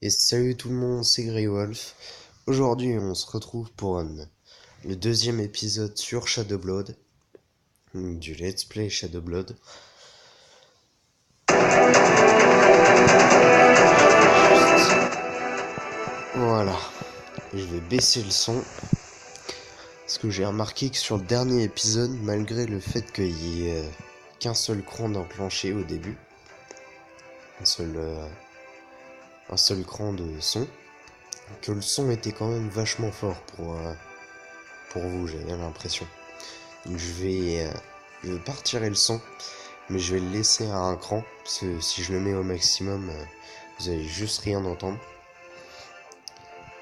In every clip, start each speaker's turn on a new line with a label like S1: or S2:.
S1: Et salut tout le monde, c'est Grey Wolf. Aujourd'hui, on se retrouve pour le deuxième épisode sur Shadow Blood, du Let's Play Shadow Blood. Voilà, je vais baisser le son. Parce que j'ai remarqué que sur le dernier épisode, malgré le fait qu'il y ait qu'un seul cran d'enclenché au début, un seul cran de son, que le son était quand même vachement fort pour vous, j'avais l'impression. Donc je vais pas retirer le son, mais je vais le laisser à un cran, parce que si je le mets au maximum, vous allez juste rien entendre.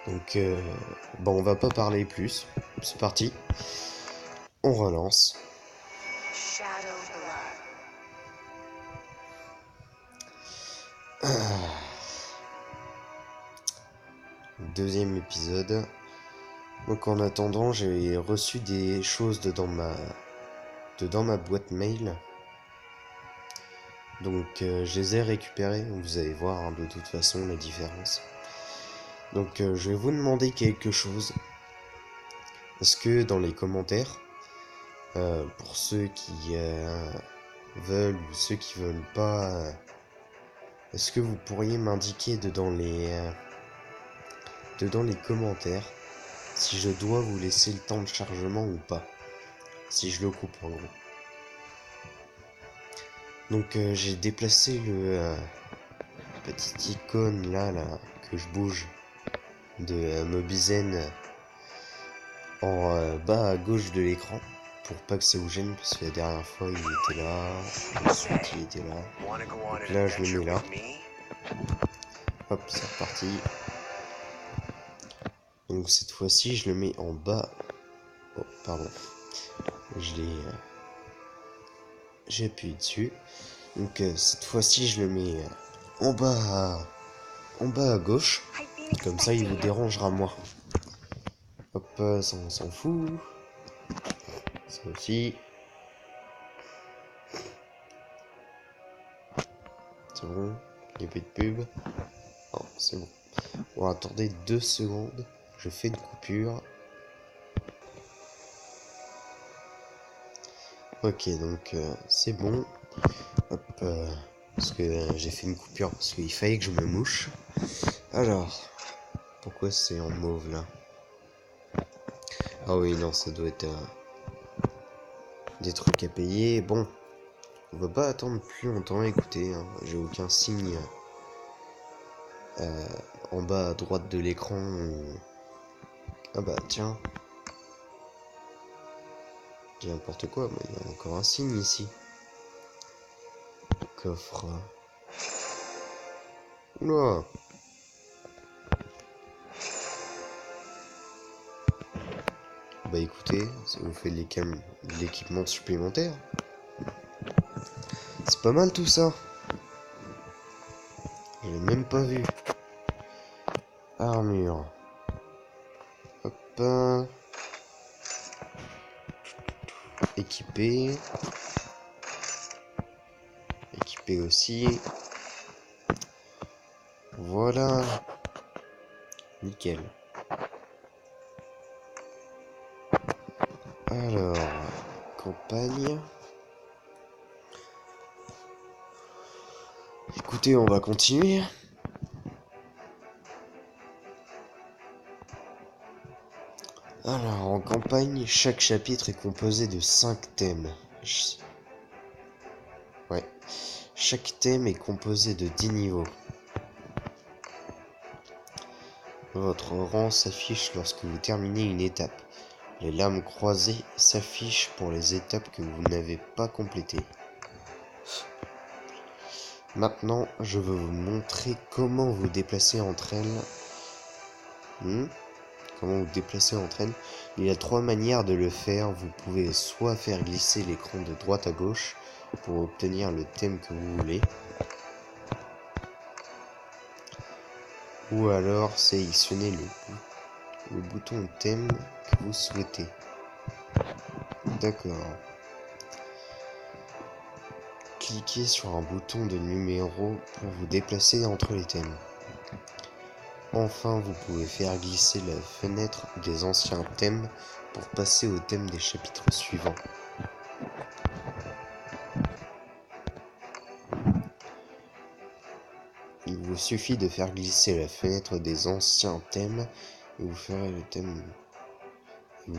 S1: Donc bon, on va pas parler plus, c'est parti, on relance. Deuxième épisode. Donc en attendant, j'ai reçu des choses dedans ma boîte mail. Donc je les ai récupérées, vous allez voir de toute façon la différence. Donc je vais vous demander quelque chose. Est-ce que dans les commentaires, pour ceux qui veulent ou ceux qui veulent pas, est-ce que vous pourriez m'indiquer dedans les commentaires si je dois vous laisser le temps de chargement ou pas, si je le coupe en gros. Donc j'ai déplacé le petit icône là que je bouge de Mobizen en bas à gauche de l'écran pour pas que ça vous gêne, parce que la dernière fois il était là, ensuite il était là, donc là je le mets là. Hop, c'est reparti. Donc cette fois-ci je le mets en bas. Oh pardon, j'ai appuyé dessus. Donc cette fois-ci je le mets en bas à gauche, comme ça il vous dérangera moins. Hop, ça on s'en fout. Ça aussi. C'est bon, il n'y a plus de pub. Non, c'est bon. Bon, attendez 2 secondes. Je fais une coupure. Ok, donc c'est bon. Hop, parce que j'ai fait une coupure parce qu'il fallait que je me mouche. Alors, pourquoi c'est en mauve là? Ah oui, non, ça doit être des trucs à payer. Bon, on va pas attendre plus longtemps. Écoutez, hein, j'ai aucun signe en bas à droite de l'écran. Ah bah tiens. J'ai n'importe quoi, mais il y a encore un signe ici. Coffre. Oula. Bah écoutez, ça vous fait de l'équipement supplémentaire. C'est pas mal tout ça. Je l'ai même pas vu. Armure. Hop. Équipé. Équipé aussi. Voilà. Nickel. Alors, campagne. Écoutez, on va continuer. Alors, en campagne, chaque chapitre est composé de 5 thèmes. Ouais. Chaque thème est composé de 10 niveaux. Votre rang s'affiche lorsque vous terminez une étape. Les lames croisées s'affichent pour les étapes que vous n'avez pas complétées. Maintenant, je veux vous montrer comment vous déplacer entre elles. Comment vous déplacer entre elles. Il y a 3 manières de le faire. Vous pouvez soit faire glisser l'écran de droite à gauche pour obtenir le thème que vous voulez. Ou alors sélectionner le bouton thème que vous souhaitez. D'accord. Cliquez sur un bouton de numéro pour vous déplacer entre les thèmes. Enfin, vous pouvez faire glisser la fenêtre des anciens thèmes pour passer au thème des chapitres suivants. Il vous suffit de faire glisser la fenêtre des anciens thèmes et vous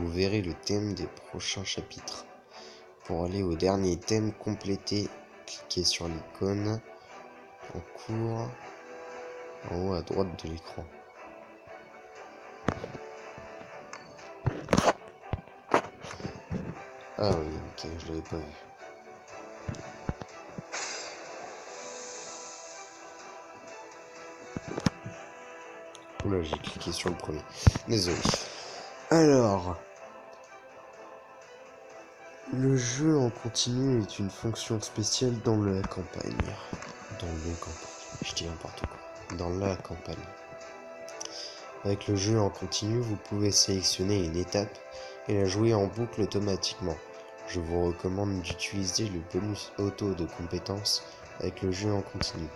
S1: verrez le thème des prochains chapitres. Pour aller au dernier thème complété, cliquez sur l'icône en cours en haut à droite de l'écran. Ah oui, ok, je l'avais pas vu. Oula, j'ai cliqué sur le premier. Désolé. Alors, le jeu en continu est une fonction spéciale dans la campagne. Je dis n'importe quoi. Dans la campagne. Avec le jeu en continu, vous pouvez sélectionner une étape et la jouer en boucle automatiquement. Je vous recommande d'utiliser le bonus auto de compétences avec le jeu en continu.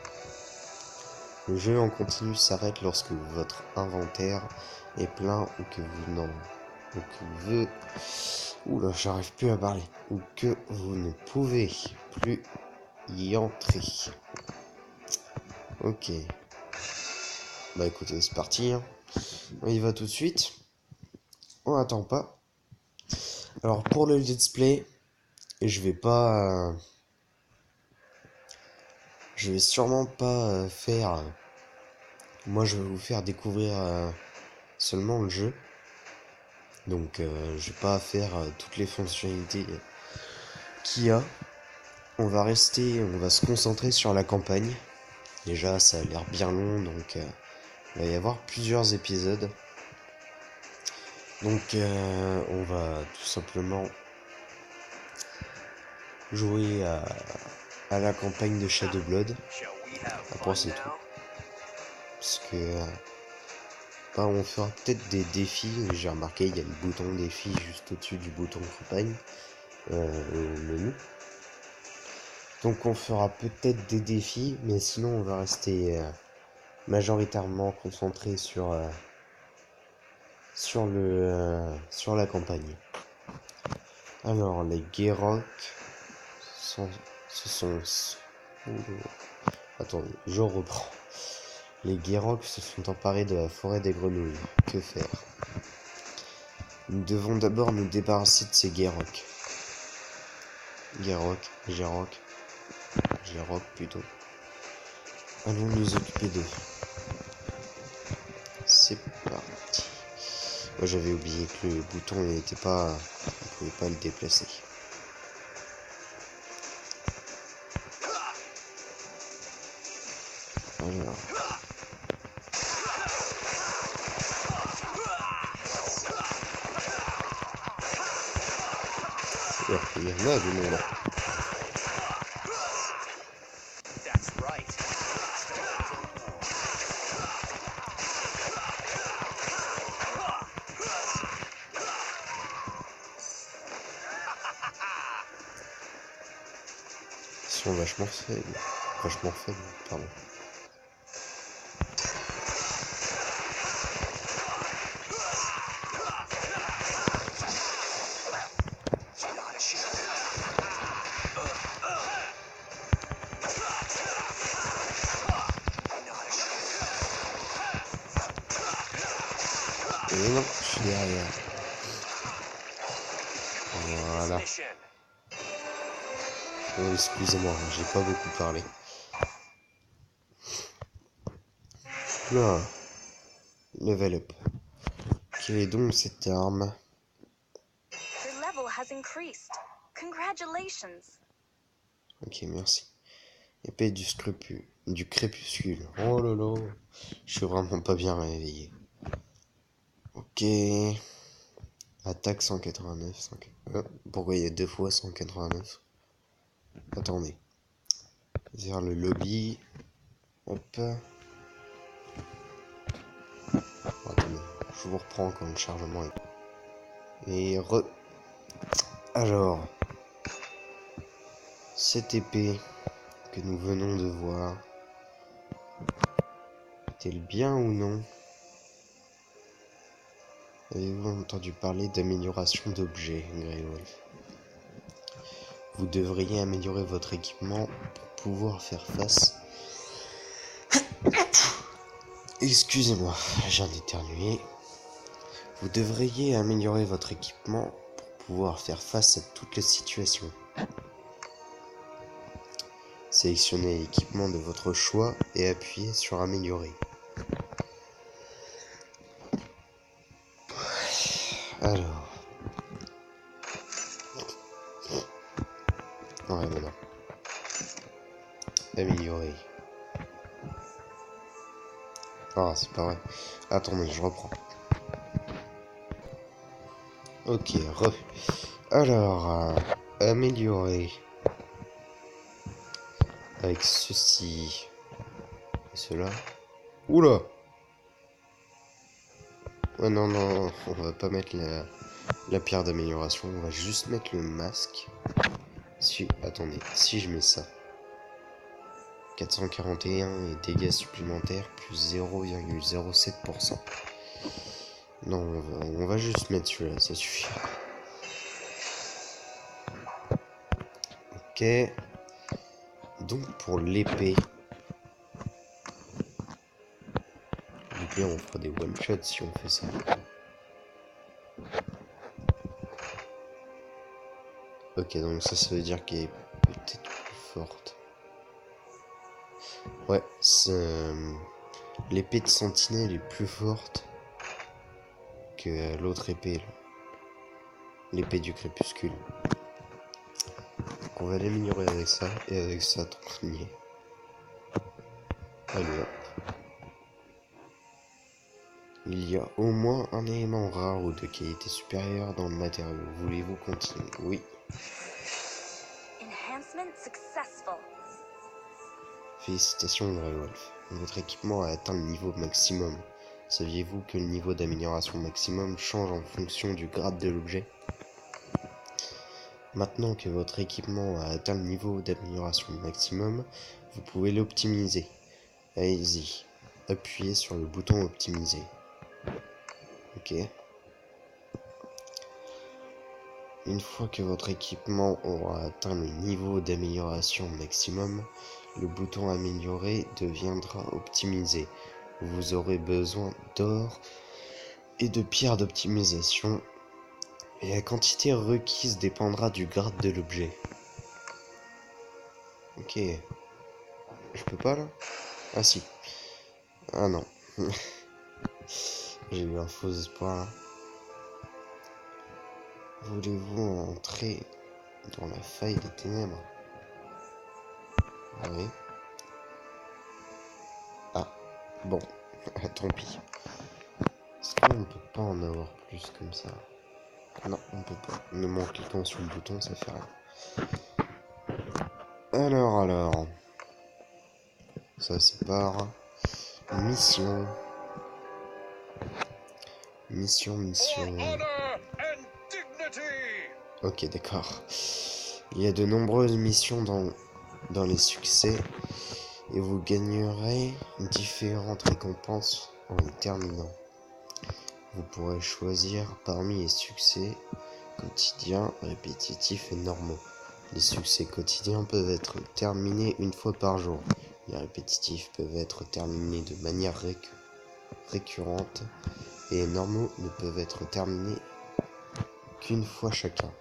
S1: Le jeu en continu s'arrête lorsque votre inventaire est plein ou que j'arrive plus à parler. Ou que vous ne pouvez plus y entrer. Ok. Bah écoutez, c'est parti. Hein. On y va tout de suite. On n'attend pas. Alors pour le let's play, je vais pas... je vais sûrement pas faire... moi je vais vous faire découvrir seulement le jeu. Donc je vais pas faire toutes les fonctionnalités qu'il y a. On va se concentrer sur la campagne. Déjà ça a l'air bien long, donc il va y avoir plusieurs épisodes. Donc on va tout simplement jouer à la campagne de Shadow Blood. Après c'est tout. Parce que on fera peut-être des défis. J'ai remarqué il y a le bouton défi juste au-dessus du bouton campagne au menu. Donc on fera peut-être des défis, mais sinon on va rester majoritairement concentré sur la campagne. Alors les Gerock attendez, je reprends. Les Gerock se sont emparés de la forêt des grenouilles. Que faire? Nous devons d'abord nous débarrasser de ces Gerock. Gerock plutôt. Allons nous occuper d'eux. C'est parti. Moi j'avais oublié que le bouton n'était pas... on pouvait pas le déplacer. Alors. Il y en a du monde. Ils sont vachement faibles. Pardon. Et non, je suis derrière. Voilà. Oh, excusez-moi, j'ai pas beaucoup parlé. Là, level up. Quelle est donc cette arme? Ok, merci. Épée du crépuscule. Oh lolo, je suis vraiment pas bien réveillé. Ok. Attaque 189. Pourquoi il y a 2 fois 189? Attendez. Vers le lobby. Hop. Attendez, je vous reprends quand le chargement est... Et Alors, cette épée que nous venons de voir, est-elle bien ou non? Avez-vous entendu parler d'amélioration d'objets, Greywolf? Vous devriez améliorer votre équipement pour pouvoir faire face... Excusez-moi, j'ai éternué. Vous devriez améliorer votre équipement pour pouvoir faire face à toutes les situations. Sélectionnez l'équipement de votre choix et appuyez sur améliorer. Alors. Ouais, maintenant. Améliorer. Ah, c'est pas vrai. Attendez, je reprends. Ok, Alors, améliorer. Avec ceci. Et cela. Oula! Ouais, non, non, on va pas mettre la pierre d'amélioration. On va juste mettre le masque. Attendez, si je mets ça. 441 et dégâts supplémentaires plus 0,07%. Non, on va juste mettre celui-là, ça suffit. Ok. Donc pour l'épée. L'épée, on fera des one-shots si on fait ça. Ok, donc ça veut dire qu'elle est peut-être plus forte. Ouais, l'épée de sentinelle est plus forte que l'autre épée, l'épée du crépuscule. Donc on va l'améliorer avec ça, et avec ça, tant qu'on y est. Allez hop. Il y a au moins un élément rare ou de qualité supérieure dans le matériau. Voulez-vous continuer? Oui. Félicitations, Greywolf. Votre équipement a atteint le niveau maximum. Saviez-vous que le niveau d'amélioration maximum change en fonction du grade de l'objet? Maintenant que votre équipement a atteint le niveau d'amélioration maximum, vous pouvez l'optimiser. Allez-y, appuyez sur le bouton optimiser. Ok. Une fois que votre équipement aura atteint le niveau d'amélioration maximum, le bouton améliorer deviendra optimisé. Vous aurez besoin d'or et de pierres d'optimisation. Et la quantité requise dépendra du grade de l'objet. Ok. Je peux pas là? Ah si. Ah non. J'ai eu un faux espoir. Voulez-vous entrer dans la faille des ténèbres? Oui. Ah. Bon. Tant pis. Est-ce qu'on peut pas en avoir plus comme ça? Non, on peut pas. Même en cliquant sur le bouton, ça fait rien. Alors. Ça c'est par mission. Mission. Ok, d'accord. Il y a de nombreuses missions dans les succès et vous gagnerez différentes récompenses en les terminant. Vous pourrez choisir parmi les succès quotidiens, répétitifs et normaux. Les succès quotidiens peuvent être terminés une fois par jour. Les répétitifs peuvent être terminés de manière récurrente et les normaux ne peuvent être terminés qu'une fois chacun.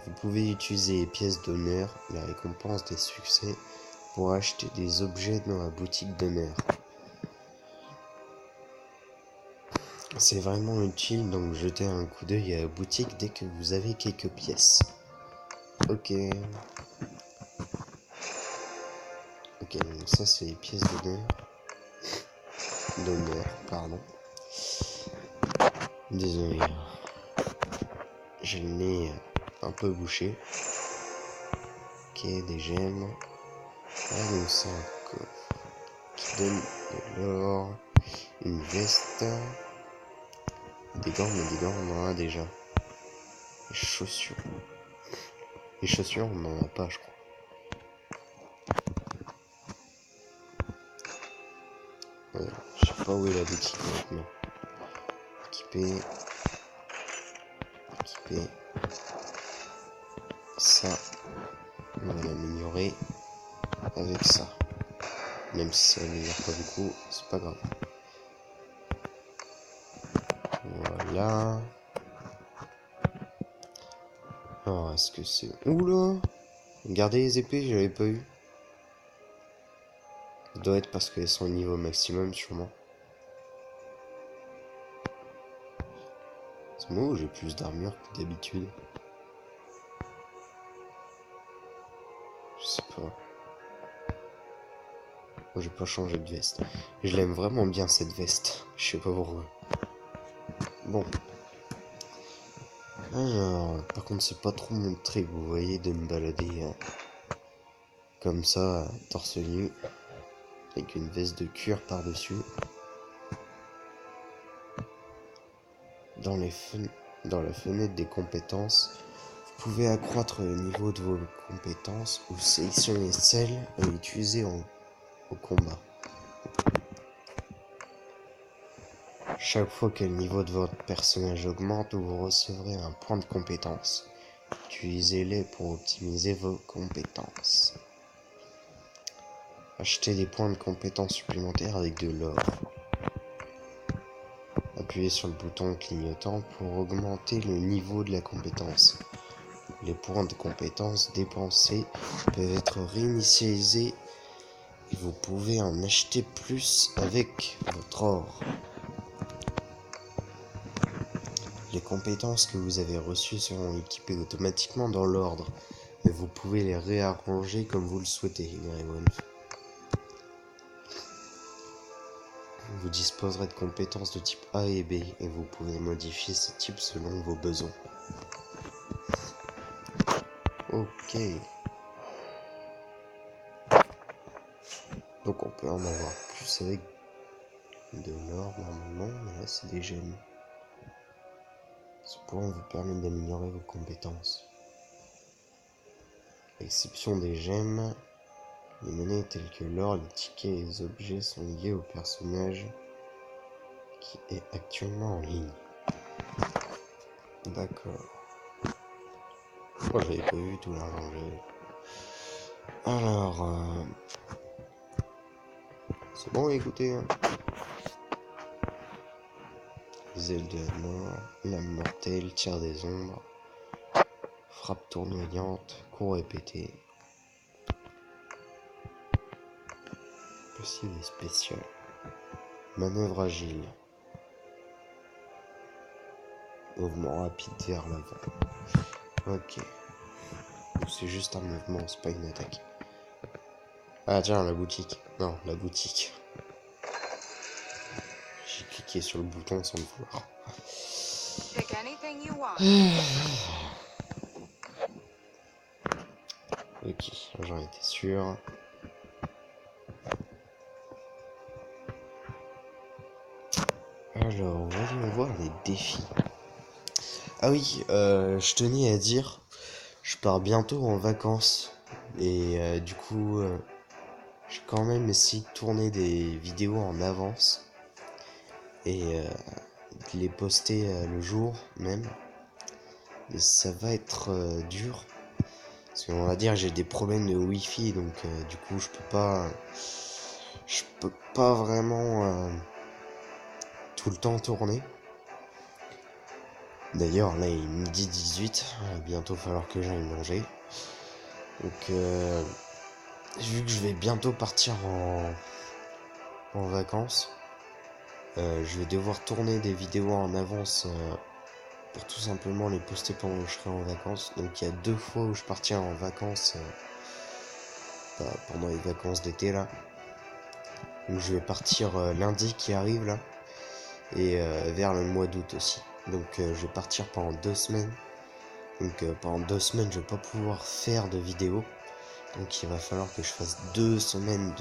S1: Vous pouvez utiliser les pièces d'honneur, la récompense des succès, pour acheter des objets dans la boutique d'honneur. C'est vraiment utile, donc jetez un coup d'œil à la boutique dès que vous avez quelques pièces. Ok, donc ça c'est les pièces d'honneur, pardon. Désolé, je l'ai un peu bouché. Ok, des gemmes. Ah, donc c'est un coffre qui donne de l'or, une veste, des gants, mais des gants on en a déjà. Les chaussures. Les chaussures on en a pas, je crois. Je sais pas où est la boutique maintenant. équiper. Équiper. Ça, on va l'améliorer avec ça. Même si ça améliore pas beaucoup, c'est pas grave. Voilà. Alors, est-ce que c'est... Oula! Regardez les épées, j'avais pas eu. Ça doit être parce qu'elles sont au niveau maximum, sûrement. C'est moi où j'ai plus d'armure que d'habitude? Je sais pas. Moi, j'ai pas changé de veste. Je l'aime vraiment bien, cette veste. Je sais pas pourquoi. Bon. Alors, par contre, c'est pas trop mon trait, vous voyez, de me balader comme ça, torse nu, avec une veste de cuir par-dessus. Dans la fenêtre des compétences, vous pouvez accroître le niveau de vos compétences ou sélectionner celles à utiliser au combat. Chaque fois que le niveau de votre personnage augmente, vous recevrez un point de compétence. Utilisez-les pour optimiser vos compétences. Achetez des points de compétence supplémentaires avec de l'or. Appuyez sur le bouton clignotant pour augmenter le niveau de la compétence. Les points de compétence dépensés peuvent être réinitialisés et vous pouvez en acheter plus avec votre or. Les compétences que vous avez reçues seront équipées automatiquement dans l'ordre, et vous pouvez les réarranger comme vous le souhaitez, Greymonf. Vous disposerez de compétences de type A et B, et vous pouvez modifier ces types selon vos besoins. Ok. Donc on peut en avoir plus avec de l'or normalement, mais là c'est des gemmes. Ce point vous permet d'améliorer vos compétences. À l'exception des gemmes, les monnaies telles que l'or, les tickets et les objets sont liés au personnage qui est actuellement en ligne. D'accord. Moi j'avais pas vu tout l'argent que j'avais. Alors, c'est bon, écoutez. Hein. Les ailes de la mort, lame mortelle, tir des ombres, frappe tournoyante, coup répété. Possible et spécial. Manœuvre agile. Mouvement rapide vers l'avant. Ok. Donc c'est juste un mouvement, c'est pas une attaque. Ah tiens, la boutique. Non, la boutique. J'ai cliqué sur le bouton sans le vouloir. Ok, j'en étais sûr. Alors, voyons voir les défis. Ah oui, je tenais à dire, je pars bientôt en vacances. Et du coup, j'ai quand même essayé de tourner des vidéos en avance. Et de les poster le jour même. Et ça va être dur. Parce qu'on va dire j'ai des problèmes de wifi, donc du coup je peux pas vraiment tout le temps tourner. D'ailleurs là il est midi 18, il va bientôt falloir que j'aille manger. Donc vu que je vais bientôt partir en vacances, je vais devoir tourner des vidéos en avance pour tout simplement les poster pendant que je serai en vacances. Donc il y a 2 fois où je partirai en vacances pendant les vacances d'été là. Donc je vais partir lundi qui arrive là. Et vers le mois d'août aussi. Donc je vais partir pendant 2 semaines. Donc pendant 2 semaines je vais pas pouvoir faire de vidéos. Donc il va falloir que je fasse 2 semaines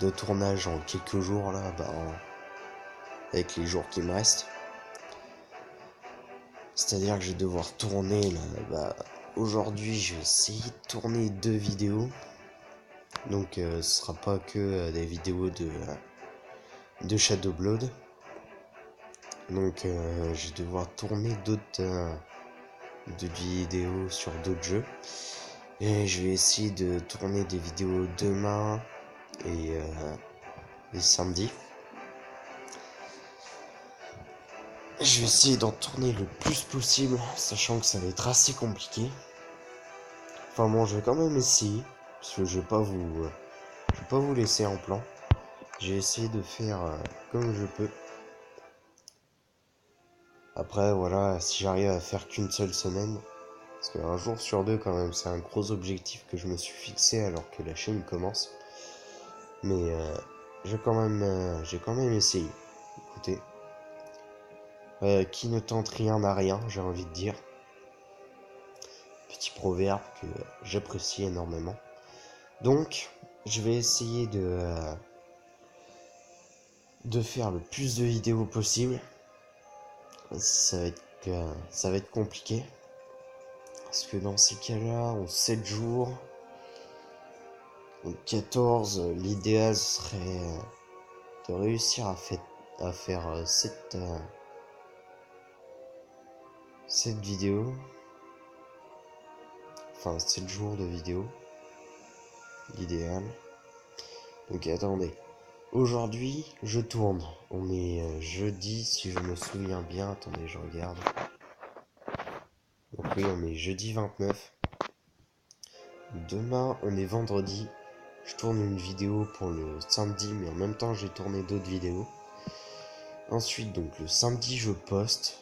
S1: de tournage en quelques jours là, avec les jours qui me restent. C'est-à-dire que je vais devoir tourner là, aujourd'hui je vais essayer de tourner 2 vidéos. Donc ce sera pas que des vidéos de Shadow Blood. Donc je vais devoir tourner d'autres vidéos sur d'autres jeux. Et je vais essayer de tourner des vidéos demain et samedi. Je vais essayer d'en tourner le plus possible, sachant que ça va être assez compliqué. Enfin bon, je vais quand même essayer, parce que je vais pas vous laisser en plan. J'ai essayé de faire comme je peux. Après voilà, si j'arrive à faire qu'une seule semaine, parce qu'un jour sur deux quand même, c'est un gros objectif que je me suis fixé alors que la chaîne commence. Mais j'ai quand même essayé. Écoutez, qui ne tente rien n'a rien, j'ai envie de dire. Petit proverbe que j'apprécie énormément. Donc, je vais essayer de faire le plus de vidéos possible. Ça va être compliqué. Parce que dans ces cas-là, en 7 jours, en 14, l'idéal serait de réussir à faire 7 vidéos. Enfin, 7 jours de vidéos. L'idéal. Donc attendez. Aujourd'hui, je tourne. On est jeudi, si je me souviens bien. Attendez, je regarde. Donc oui, on est jeudi 29. Demain, on est vendredi. Je tourne une vidéo pour le samedi, mais en même temps, j'ai tourné d'autres vidéos. Ensuite, donc le samedi, je poste.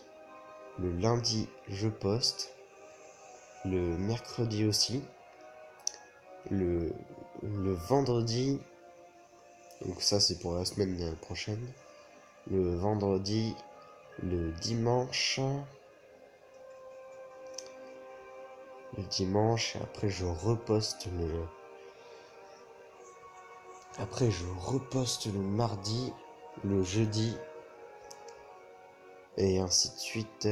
S1: Le lundi, je poste. Le mercredi aussi. Le vendredi, donc ça c'est pour la semaine prochaine. Le vendredi, le dimanche, et après je reposte le mardi, le jeudi, et ainsi de suite.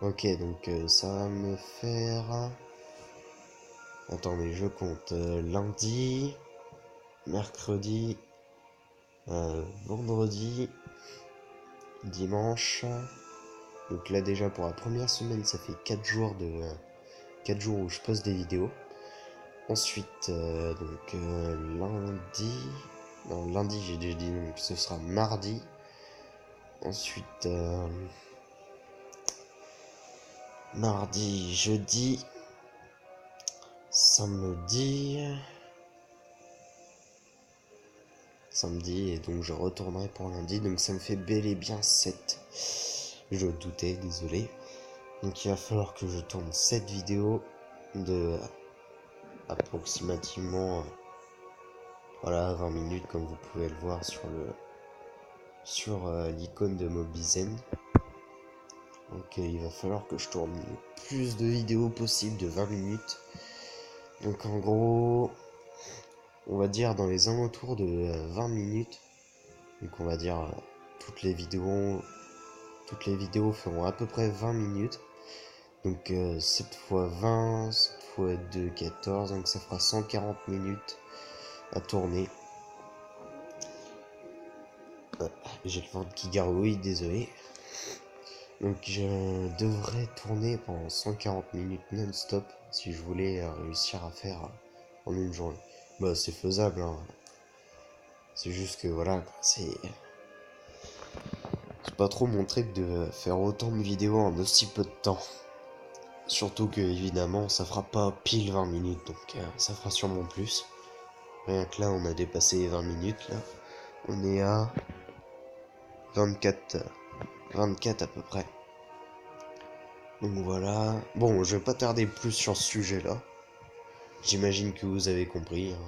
S1: Ok, donc ça va me faire... Attendez, je compte. Lundi, mercredi, vendredi, dimanche. Donc là déjà pour la première semaine, ça fait 4 jours où je poste des vidéos. Ensuite, lundi... Non, lundi j'ai déjà dit, donc ce sera mardi. Ensuite, mardi, jeudi, samedi, et donc je retournerai pour lundi. Donc ça me fait bel et bien 7. Je doutais, désolé. Donc il va falloir que je tourne 7 vidéos de approximativement 20 minutes, comme vous pouvez le voir sur l'icône de Mobizen. Donc il va falloir que je tourne le plus de vidéos possible de 20 minutes. Donc en gros, on va dire dans les alentours de 20 minutes. Donc on va dire toutes les vidéos feront à peu près 20 minutes. Donc 7 fois 20, 7 fois 2, 14, donc ça fera 140 minutes à tourner. J'ai le ventre qui gargouille, désolé. Donc je devrais tourner pendant 140 minutes non-stop si je voulais réussir à faire en une journée. Bah c'est faisable, hein. C'est juste que voilà, c'est pas trop mon truc de faire autant de vidéos en aussi peu de temps. Surtout que évidemment ça fera pas pile 20 minutes, donc ça fera sûrement plus. Rien que là on a dépassé 20 minutes là. On est à 24 à peu près. Donc voilà. Bon, je vais pas tarder plus sur ce sujet-là. J'imagine que vous avez compris, hein.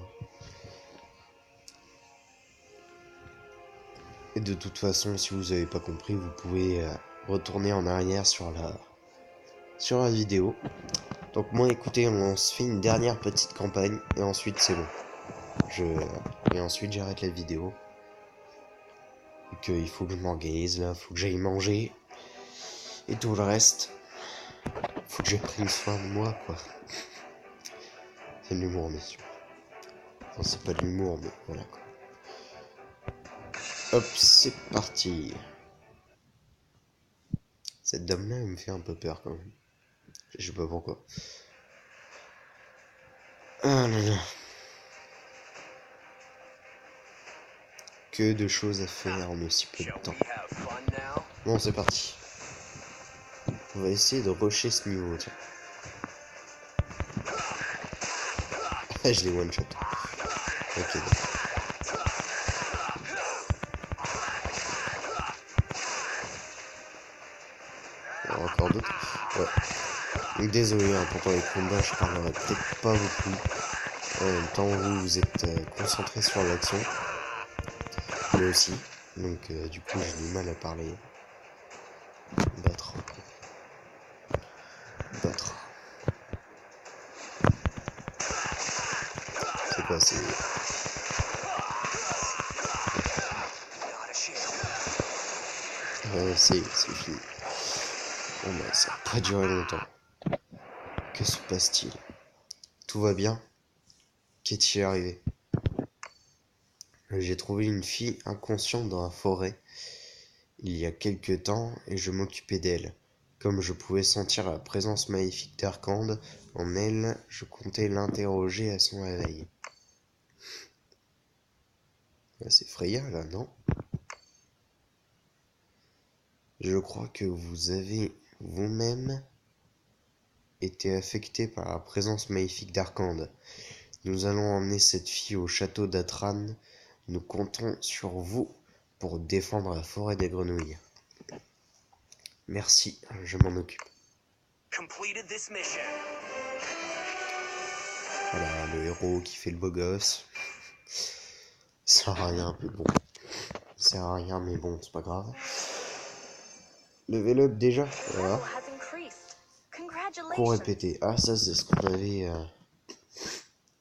S1: Et de toute façon, si vous avez pas compris, vous pouvez retourner en arrière sur la vidéo. Donc moi, écoutez, on se fait une dernière petite campagne et ensuite c'est bon. Et ensuite j'arrête la vidéo. Donc il faut que je m'organise là, faut que j'aille manger. Et tout le reste, faut que je prenne soin de moi, quoi. C'est de l'humour, bien sûr. Enfin, c'est pas de l'humour, mais voilà, quoi. Hop, c'est parti. Cette dame-là, elle me fait un peu peur quand même. Je sais pas pourquoi. Ah là là. Que de choses à faire en aussi peu de temps. Bon, c'est parti. On va essayer de rusher ce niveau, tiens. Je l'ai one shot. Ok, d'accord. Encore d'autres. Ouais. Donc désolé hein, pour les combats, je parlerai peut-être pas beaucoup. En même temps, vous êtes concentré sur l'action. Moi aussi. Donc du coup, j'ai du mal à parler. Battre. Battre. C'est quoi, c'est... c'est fini. Bon bah ça n'a pas duré longtemps. Que se passe-t-il? Tout va bien? Qu'est-il arrivé? J'ai trouvé une fille inconsciente dans la forêt il y a quelque temps et je m'occupais d'elle. Comme je pouvais sentir la présence maléfique d'Arcande en elle, je comptais l'interroger à son réveil. C'est Freya là, non? Je crois que vous avez vous-même été affecté par la présence maléfique d'Arcande. Nous allons emmener cette fille au château d'Atran. Nous comptons sur vous pour défendre la forêt des grenouilles. Merci, je m'en occupe. Voilà, le héros qui fait le beau gosse. Ça sert à rien, mais bon. Ça sert à rien, mais bon, c'est pas grave. Level up déjà, voilà. Cours répété. Ah, ça, c'est ce qu'on avait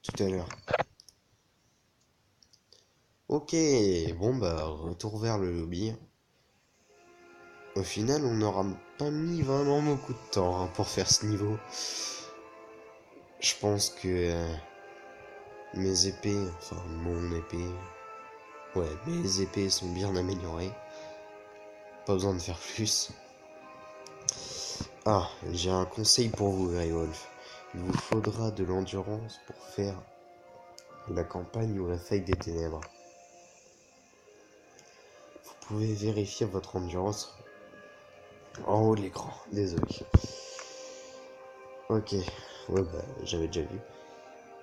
S1: tout à l'heure. Ok, bon bah, retour vers le lobby. Au final, on n'aura pas mis vraiment beaucoup de temps hein, pour faire ce niveau. Je pense que mes épées, enfin mon épée, ouais, mes épées sont bien améliorées. Pas besoin de faire plus. Ah, j'ai un conseil pour vous, Grey Wolf. Il vous faudra de l'endurance pour faire la campagne ou la faille des ténèbres. Vous pouvez vérifier votre endurance en haut de l'écran. Désolé. Ok, ouais bah j'avais déjà vu.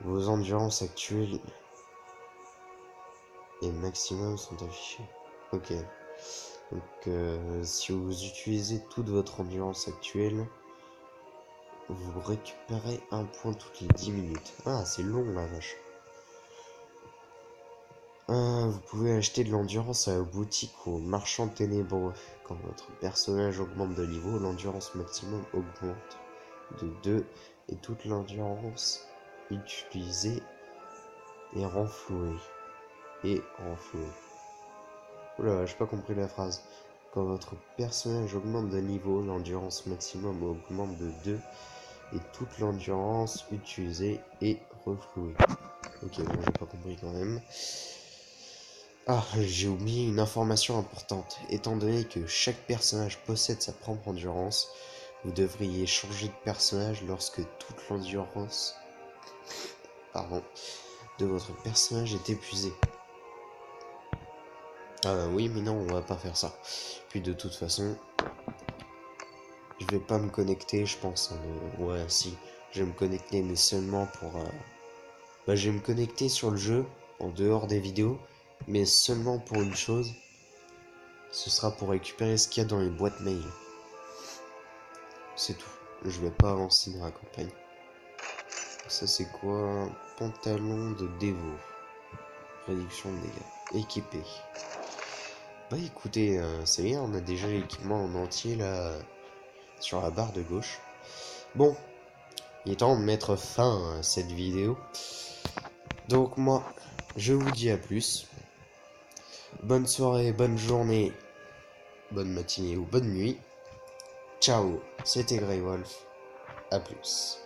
S1: Vos endurances actuelles et maximum sont affichées. Ok. Donc si vous utilisez toute votre endurance actuelle, vous récupérez un point toutes les 10 minutes. Ah, c'est long la vache. Vous pouvez acheter de l'endurance à la boutique ou au marchand ténébreux. Quand votre personnage augmente de niveau, l'endurance maximum augmente de 2 et toute l'endurance utilisée est renflouée. Oula, j'ai pas compris la phrase. Quand votre personnage augmente de niveau, l'endurance maximum augmente de 2 et toute l'endurance utilisée est reflouée. Ok, bon, j'ai pas compris quand même. Ah, j'ai oublié une information importante. Étant donné que chaque personnage possède sa propre endurance, vous devriez changer de personnage lorsque toute l'endurance de votre personnage est épuisée. Ah oui, mais non, on va pas faire ça. Puis de toute façon, je vais pas me connecter, je pense. Ouais, si, je vais me connecter, mais seulement pour... je vais me connecter sur le jeu, en dehors des vidéos, mais seulement pour une chose. Ce sera pour récupérer ce qu'il y a dans les boîtes mail. C'est tout. Je vais pas avancer dans la campagne. Ça c'est quoi? Pantalon de dévot. Réduction de dégâts. Équipé. Bah écoutez, c'est bien, on a déjà l'équipement en entier là sur la barre de gauche. Bon, il est temps de mettre fin à cette vidéo. Donc moi, je vous dis à plus. Bonne soirée, bonne journée, bonne matinée ou bonne nuit. Ciao, c'était Grey Wolf. À plus.